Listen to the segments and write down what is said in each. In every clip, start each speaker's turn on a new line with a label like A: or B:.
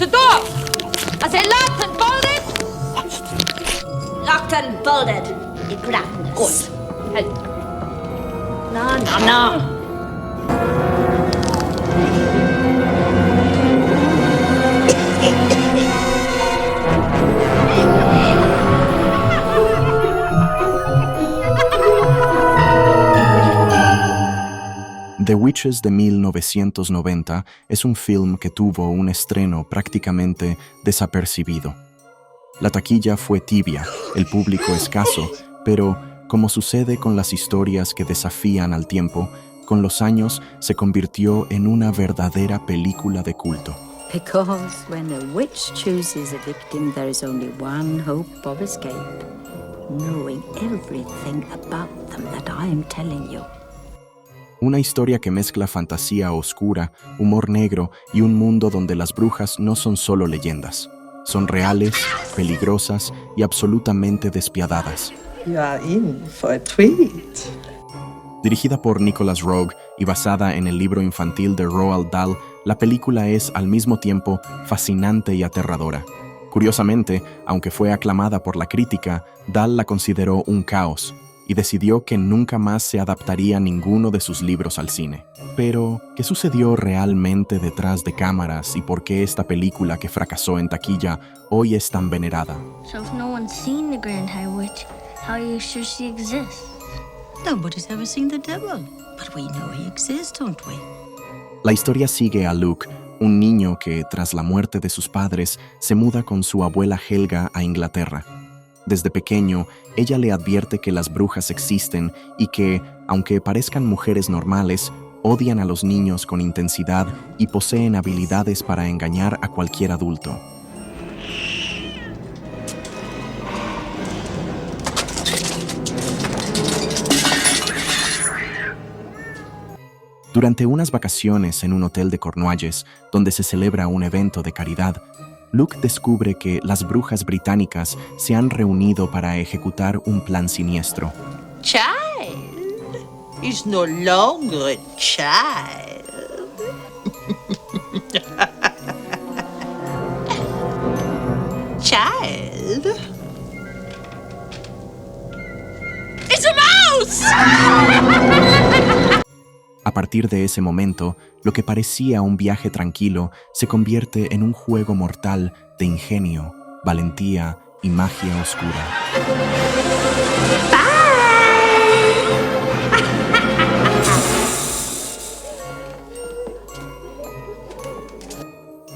A: The door! I say locked and bolted!
B: Locked and bolted. I gratness.
A: Good. Hey.
B: No.
C: The Witches de 1990 es un film que tuvo un estreno prácticamente desapercibido. La taquilla fue tibia, el público escaso, pero, como sucede con las historias que desafían al tiempo, con los años se convirtió en una verdadera película de culto.
D: Because when a witch chooses a victim, there is only one hope of escape. Knowing everything about them that I am telling you.
C: Una historia que mezcla fantasía oscura, humor negro y un mundo donde las brujas no son solo leyendas. Son reales, peligrosas y absolutamente despiadadas.
E: You are in for a treat.
C: Dirigida por Nicholas Roeg y basada en el libro infantil de Roald Dahl, la película es al mismo tiempo fascinante y aterradora. Curiosamente, aunque fue aclamada por la crítica, Dahl la consideró un caos y decidió que nunca más se adaptaría ninguno de sus libros al cine. Pero, ¿qué sucedió realmente detrás de cámaras y por qué esta película que fracasó en taquilla hoy es tan venerada?
F: So if no one's seen the Grand High Witch, how are you sure she exists?
D: Nobody's ever seen the devil, but we know he exists, don't we?
C: La historia sigue a Luke, un niño que, tras la muerte de sus padres, se muda con su abuela Helga a Inglaterra. Desde pequeño, ella le advierte que las brujas existen y que, aunque parezcan mujeres normales, odian a los niños con intensidad y poseen habilidades para engañar a cualquier adulto. Durante unas vacaciones en un hotel de Cornualles, donde se celebra un evento de caridad, Luke descubre que las brujas británicas se han reunido para ejecutar un plan siniestro.
E: Child is no longer a child. Child.
A: It's a mouse!
C: A partir de ese momento, lo que parecía un viaje tranquilo se convierte en un juego mortal de ingenio, valentía y magia oscura.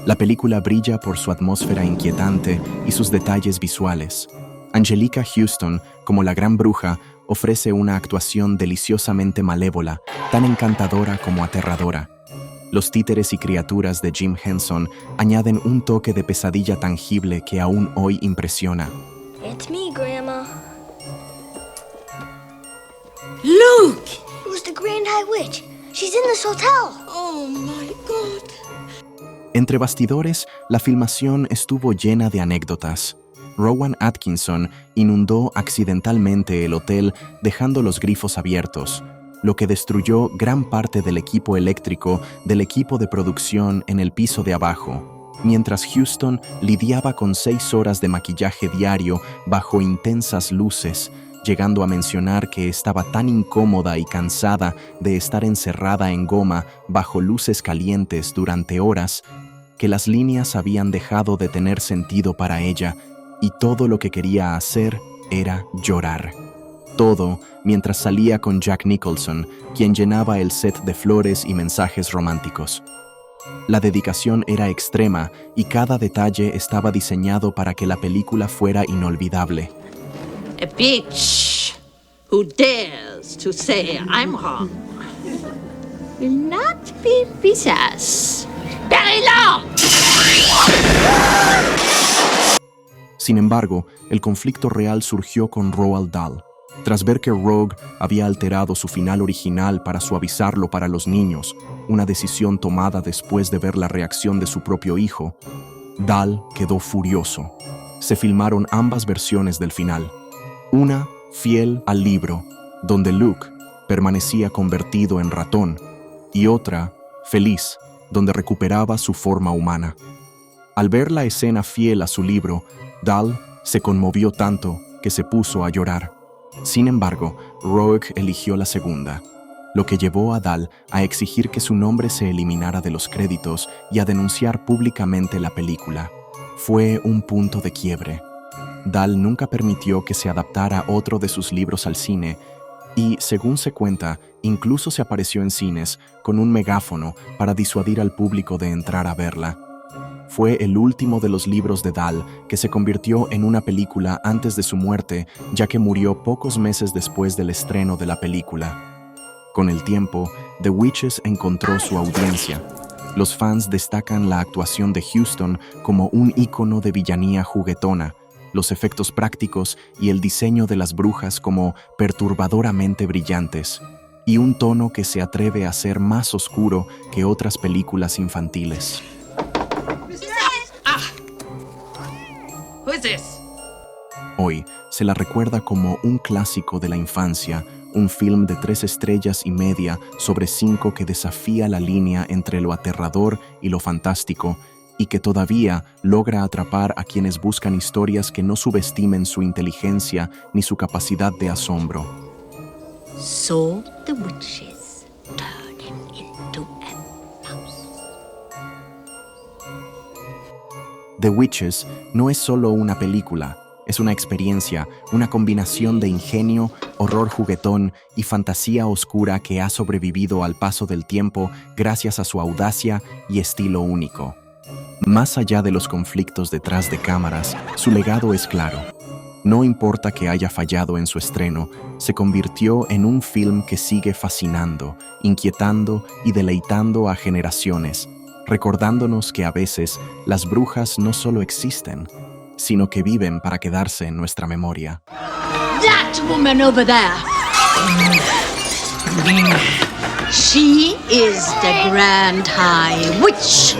C: La película brilla por su atmósfera inquietante y sus detalles visuales. Anjelica Huston, como la gran bruja, ofrece una actuación deliciosamente malévola, tan encantadora como aterradora. Los títeres y criaturas de Jim Henson añaden un toque de pesadilla tangible que aún hoy impresiona.
F: It's me, Grandma.
B: Luke!
F: Who's the Grand High Witch? She's in this hotel.
B: Oh my God.
C: Entre bastidores, la filmación estuvo llena de anécdotas. Rowan Atkinson inundó accidentalmente el hotel dejando los grifos abiertos, lo que destruyó gran parte del equipo eléctrico del equipo de producción en el piso de abajo, mientras Houston lidiaba con 6 horas de maquillaje diario bajo intensas luces, llegando a mencionar que estaba tan incómoda y cansada de estar encerrada en goma bajo luces calientes durante horas que las líneas habían dejado de tener sentido para ella y todo lo que quería hacer era llorar. Todo mientras salía con Jack Nicholson, quien llenaba el set de flores y mensajes románticos. La dedicación era extrema y cada detalle estaba diseñado para que la película fuera inolvidable.
E: A bitch who dares to say I'm wrong will not be with us very long.
C: Sin embargo, el conflicto real surgió con Roald Dahl. Tras ver que Roeg había alterado su final original para suavizarlo para los niños, una decisión tomada después de ver la reacción de su propio hijo, Dahl quedó furioso. Se filmaron ambas versiones del final. Una fiel al libro, donde Luke permanecía convertido en ratón, y otra feliz, donde recuperaba su forma humana. Al ver la escena fiel a su libro, Dahl se conmovió tanto que se puso a llorar. Sin embargo, Roeg eligió la segunda, lo que llevó a Dahl a exigir que su nombre se eliminara de los créditos y a denunciar públicamente la película. Fue un punto de quiebre. Dahl nunca permitió que se adaptara otro de sus libros al cine y, según se cuenta, incluso se apareció en cines con un megáfono para disuadir al público de entrar a verla. Fue el último de los libros de Dahl que se convirtió en una película antes de su muerte, ya que murió pocos meses después del estreno de la película. Con el tiempo, The Witches encontró su audiencia. Los fans destacan la actuación de Huston como un ícono de villanía juguetona, los efectos prácticos y el diseño de las brujas como perturbadoramente brillantes, y un tono que se atreve a ser más oscuro que otras películas infantiles.
E: Who is this?
C: Hoy se la recuerda como un clásico de la infancia, un film de 3 estrellas y media sobre 5 que desafía la línea entre lo aterrador y lo fantástico, y que todavía logra atrapar a quienes buscan historias que no subestimen su inteligencia ni su capacidad de asombro.
B: So the witches turn him into a mouse.
C: The Witches no es solo una película, es una experiencia, una combinación de ingenio, horror juguetón y fantasía oscura que ha sobrevivido al paso del tiempo gracias a su audacia y estilo único. Más allá de los conflictos detrás de cámaras, su legado es claro. No importa que haya fallado en su estreno, se convirtió en un film que sigue fascinando, inquietando y deleitando a generaciones, recordándonos que a veces las brujas no solo existen, sino que viven para quedarse en nuestra memoria.
B: That woman over there. She is the Grand High Witch.